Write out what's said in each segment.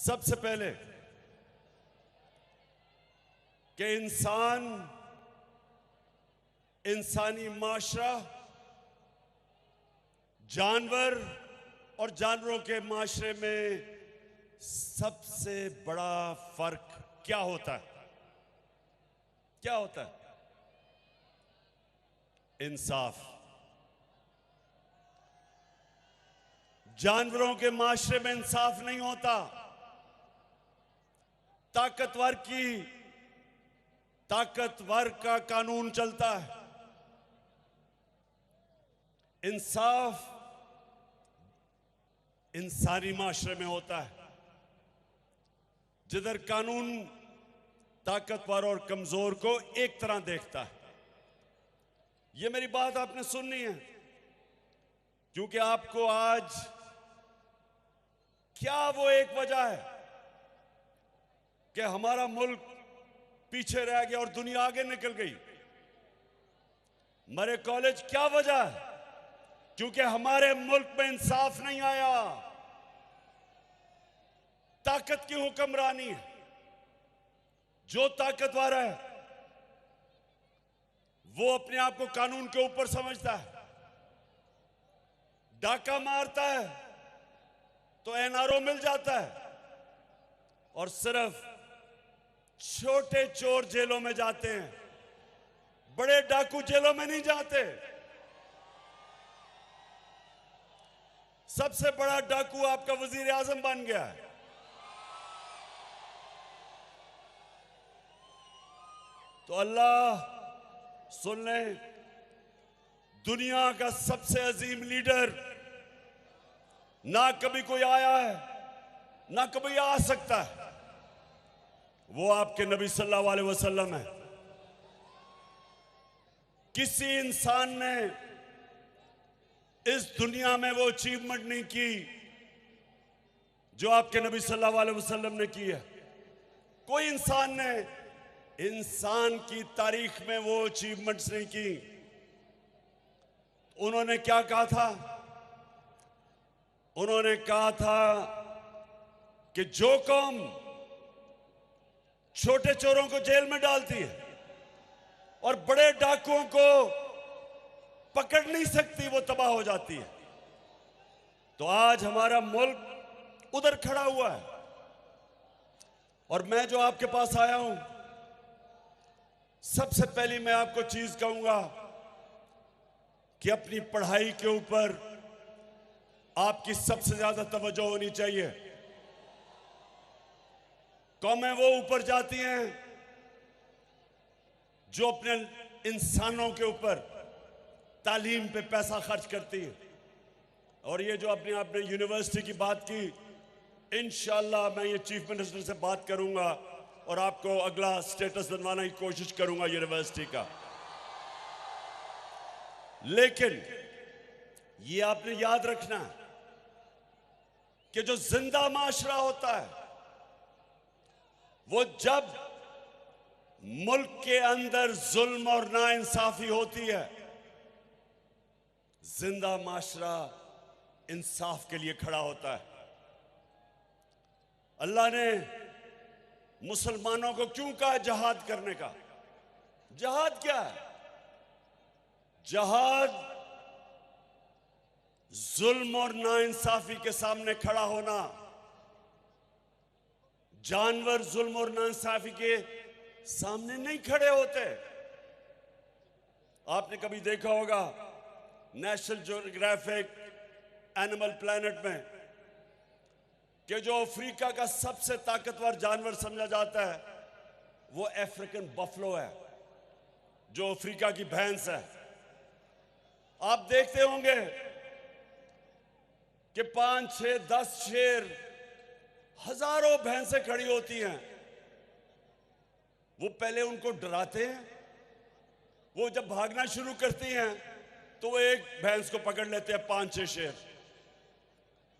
सबसे पहले कि इंसानी माशरा, जानवर और जानवरों के माशरे में सबसे बड़ा फर्क क्या होता है? क्या होता है? इंसाफ। जानवरों के माशरे में इंसाफ नहीं होता। ताकतवर का कानून चलता है। इंसाफ इंसानी माशरे में होता है, जिधर कानून ताकतवर और कमजोर को एक तरह देखता है। ये मेरी बात आपने सुननी है, क्योंकि आपको आज क्या वो एक वजह है कि हमारा मुल्क पीछे रह गया और दुनिया आगे निकल गई। मरे कॉलेज क्या वजह है? क्योंकि हमारे मुल्क में इंसाफ नहीं आया। ताकत की हुक्मरानी है। जो ताकतवर है वो अपने आप को कानून के ऊपर समझता है। डाका मारता है तो एनआरओ मिल जाता है, और सिर्फ छोटे चोर जेलों में जाते हैं, बड़े डाकू जेलों में नहीं जाते। सबसे बड़ा डाकू आपका वजीर आजम बन गया है। तो अल्लाह सुन ले, दुनिया का सबसे अजीम लीडर ना कभी कोई आया है, ना कभी आ सकता है। वो आपके नबी सल्लल्लाहु अलैहि वसल्लम है। किसी इंसान ने इस दुनिया में वो अचीवमेंट नहीं की जो आपके नबी सल्लल्लाहु अलैहि वसल्लम ने की है। कोई इंसान ने इंसान की तारीख में वो अचीवमेंट्स नहीं की। उन्होंने क्या कहा था? उन्होंने कहा था कि जो कौम छोटे चोरों को जेल में डालती है और बड़े डाकुओं को पकड़ नहीं सकती, वो तबाह हो जाती है। तो आज हमारा मुल्क उधर खड़ा हुआ है, और मैं जो आपके पास आया हूं, सबसे पहली मैं आपको चीज कहूंगा कि अपनी पढ़ाई के ऊपर आपकी सबसे ज्यादा तवज्जो होनी चाहिए। कौमें वो ऊपर जाती हैं जो अपने इंसानों के ऊपर तालीम पे पैसा खर्च करती है। और ये जो अपने आपने यूनिवर्सिटी की बात की, इंशाअल्लाह मैं ये चीफ मिनिस्टर से बात करूंगा और आपको अगला स्टेटस बनवाने की कोशिश करूंगा यूनिवर्सिटी का। लेकिन ये आपने याद रखना कि जो जिंदा माशरा होता है, वो जब मुल्क के अंदर जुल्म और नाइंसाफी होती है, जिंदा माशरा इंसाफ के लिए खड़ा होता है। अल्लाह ने मुसलमानों को क्यों कहा जहाद करने का? जहाद क्या है? जहाद जुल्म और नाइंसाफी के सामने खड़ा होना। जानवर जुल्म और नाइंसाफी के सामने नहीं खड़े होते। आपने कभी देखा होगा नेशनल ज्योग्राफिक एनिमल प्लैनेट में कि जो अफ्रीका का सबसे ताकतवर जानवर समझा जाता है वो अफ्रीकन बफलो है, जो अफ्रीका की भैंस है। आप देखते होंगे कि 5, 6, 10 शेर, हजारों भैंसें खड़ी होती हैं। वो पहले उनको डराते हैं। वो जब भागना शुरू करती हैं तो वो एक भैंस को पकड़ लेते हैं 5, 6 शेर,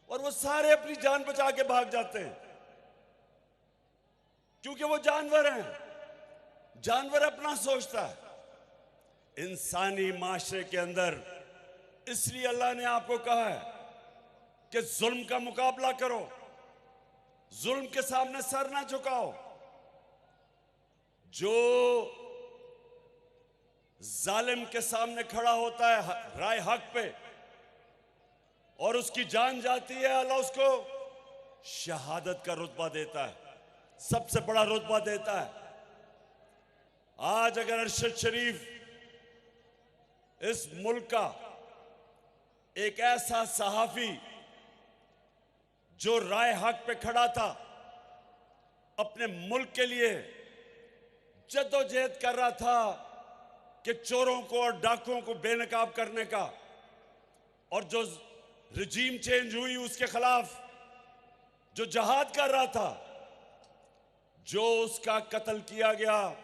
और वो सारे अपनी जान बचा के भाग जाते हैं, क्योंकि वो जानवर हैं। जानवर अपना सोचता है। इंसानी माशरे के अंदर इसलिए अल्लाह ने आपको कहा है कि जुल्म का मुकाबला करो, जुल्म के सामने सर ना झुकाओ। जो जालिम के सामने खड़ा होता है राय हक पे और उसकी जान जाती है, अल्लाह उसको शहादत का रुतबा देता है, सबसे बड़ा रुतबा देता है। आज अगर अरशद शरीफ इस मुल्क का एक ऐसा सहाफी जो राय हक पे खड़ा था, अपने मुल्क के लिए जद्दोजहद कर रहा था कि चोरों को और डाकुओं को बेनकाब करने का, और जो रजीम चेंज हुई उसके खिलाफ जो जहाद कर रहा था, जो उसका कत्ल किया गया,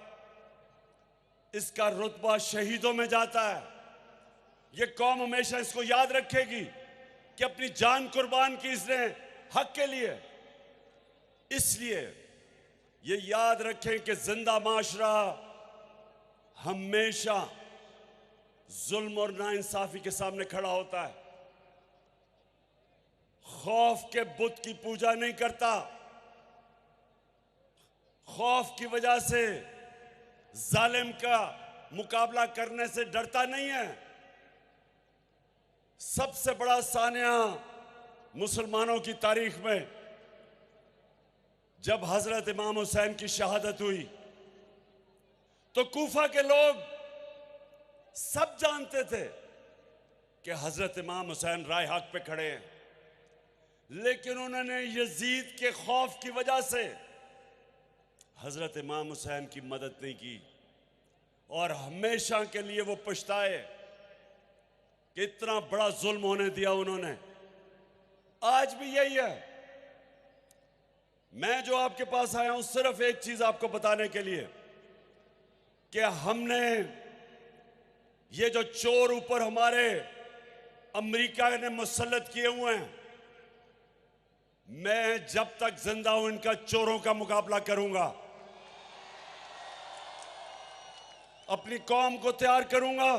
इसका रुतबा शहीदों में जाता है। ये कौम हमेशा इसको याद रखेगी कि अपनी जान कुर्बान की इसने हक के लिए। इसलिए ये याद रखें कि जिंदा माशरा हमेशा जुल्म और नाइंसाफी के सामने खड़ा होता है। खौफ के बुत की पूजा नहीं करता, खौफ की वजह से जालिम का मुकाबला करने से डरता नहीं है। सबसे बड़ा सानिया मुसलमानों की तारीख में जब हजरत इमाम हुसैन की शहादत हुई तो कूफा के लोग सब जानते थे कि हजरत इमाम हुसैन राय हक पे खड़े हैं, लेकिन उन्होंने यजीद के खौफ की वजह से हजरत इमाम हुसैन की मदद नहीं की और हमेशा के लिए वो पछताए कि इतना बड़ा जुल्म होने दिया उन्होंने। आज भी यही है। मैं जो आपके पास आया हूं सिर्फ एक चीज आपको बताने के लिए कि हमने ये जो चोर ऊपर हमारे अमेरिका ने मुसल्लत किए हुए हैं, मैं जब तक जिंदा हूं इनका चोरों का मुकाबला करूंगा, अपनी कौम को तैयार करूंगा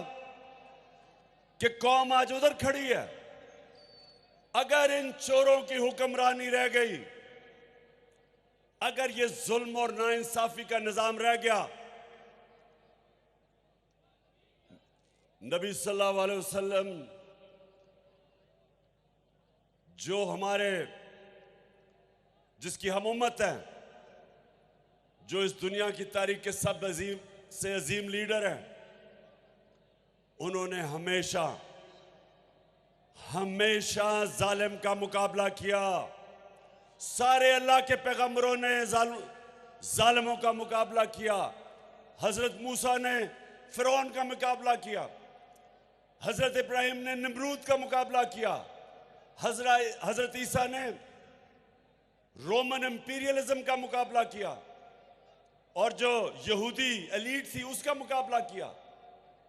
कि कौम आज उधर खड़ी है। अगर इन चोरों की हुक्मरानी रह गई, अगर ये जुल्म और नाइंसाफी का निजाम रह गया, नबी सल्लल्लाहु अलैहि वसल्लम जो हमारे जिसकी हम उम्मत है, जो इस दुनिया की तारीख के सब अजीम से अजीम लीडर हैं, उन्होंने हमेशा हमेशा जालिम का मुकाबला किया। सारे अल्लाह के पैगंबरों ने जालिमों का मुकाबला किया। हजरत मूसा ने फिरौन का मुकाबला किया, हजरत इब्राहिम ने नमरूद का मुकाबला किया, हजरत ईसा ने रोमन इंपीरियलिज्म का मुकाबला किया, और जो यहूदी एलीट थी उसका मुकाबला किया।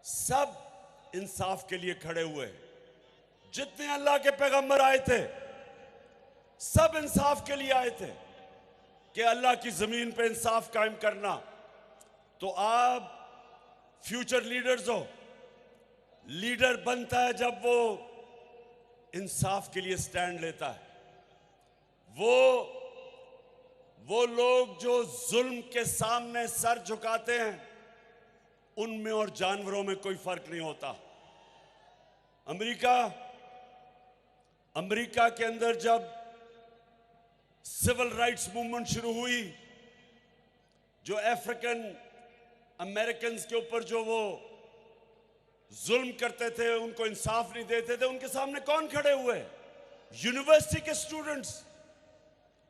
सब इंसाफ के लिए खड़े हुए। जितने अल्लाह के पैगंबर आए थे सब इंसाफ के लिए आए थे कि अल्लाह की जमीन पे इंसाफ कायम करना। तो आप फ्यूचर लीडर्स हो, लीडर बनता है जब वो इंसाफ के लिए स्टैंड लेता है। वो लोग जो जुल्म के सामने सर झुकाते हैं, उनमें और जानवरों में कोई फर्क नहीं होता। अमेरिका के अंदर जब सिविल राइट्स मूवमेंट शुरू हुई, जो अफ्रीकन अमेरिकन के ऊपर जो वो जुल्म करते थे, उनको इंसाफ नहीं देते थे, उनके सामने कौन खड़े हुए? यूनिवर्सिटी के स्टूडेंट्स,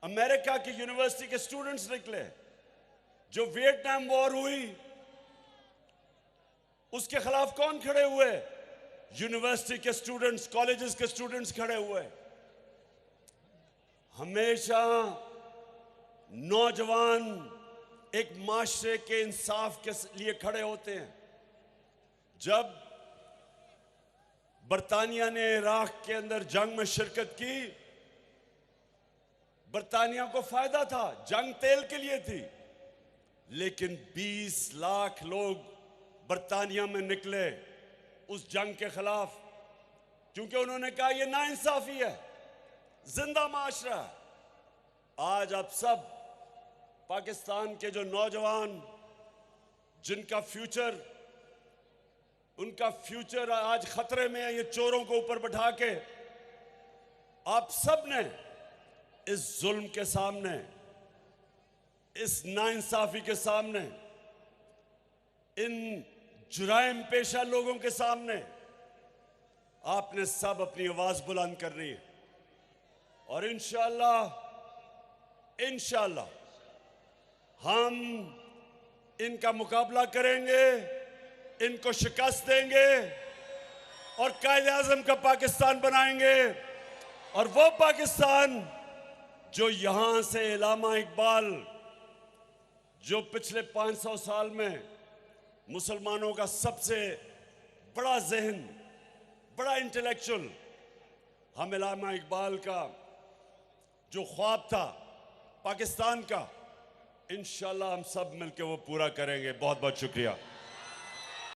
अमेरिका की यूनिवर्सिटी के स्टूडेंट्स निकले। जो वियतनाम वॉर हुई उसके खिलाफ कौन खड़े हुए? यूनिवर्सिटी के स्टूडेंट्स, कॉलेजेस के स्टूडेंट्स खड़े हुए। हमेशा नौजवान एक माशरे के इंसाफ के लिए खड़े होते हैं। जब बरतानिया ने इराक के अंदर जंग में शिरकत की, बरतानिया को फायदा था, जंग तेल के लिए थी, लेकिन 20 लाख लोग बरतानिया में निकले उस जंग के खिलाफ, क्योंकि उन्होंने कहा यह नाइंसाफी है, जिंदा माशरा है। आज आप सब पाकिस्तान के जो नौजवान, जिनका फ्यूचर, उनका फ्यूचर आज खतरे में है, ये चोरों को ऊपर बैठा के आप सब ने इस जुल्म के सामने, इस नाइंसाफी के सामने, इन जुराइम पेशा लोगों के सामने आपने सब अपनी आवाज बुलंद करनी है। और इंशाअल्लाह हम इनका मुकाबला करेंगे, इनको शिकस्त देंगे और कायद-ए-आज़म का पाकिस्तान बनाएंगे। और वो पाकिस्तान जो यहां से इल्लामा इकबाल, जो पिछले 500 साल में मुसलमानों का सबसे बड़ा ज़हन, बड़ा इंटेलेक्चुअल, हम इल्लामा इकबाल का जो ख्वाब था पाकिस्तान का, इंशाअल्लाह हम सब मिलकर वो पूरा करेंगे। बहुत बहुत शुक्रिया।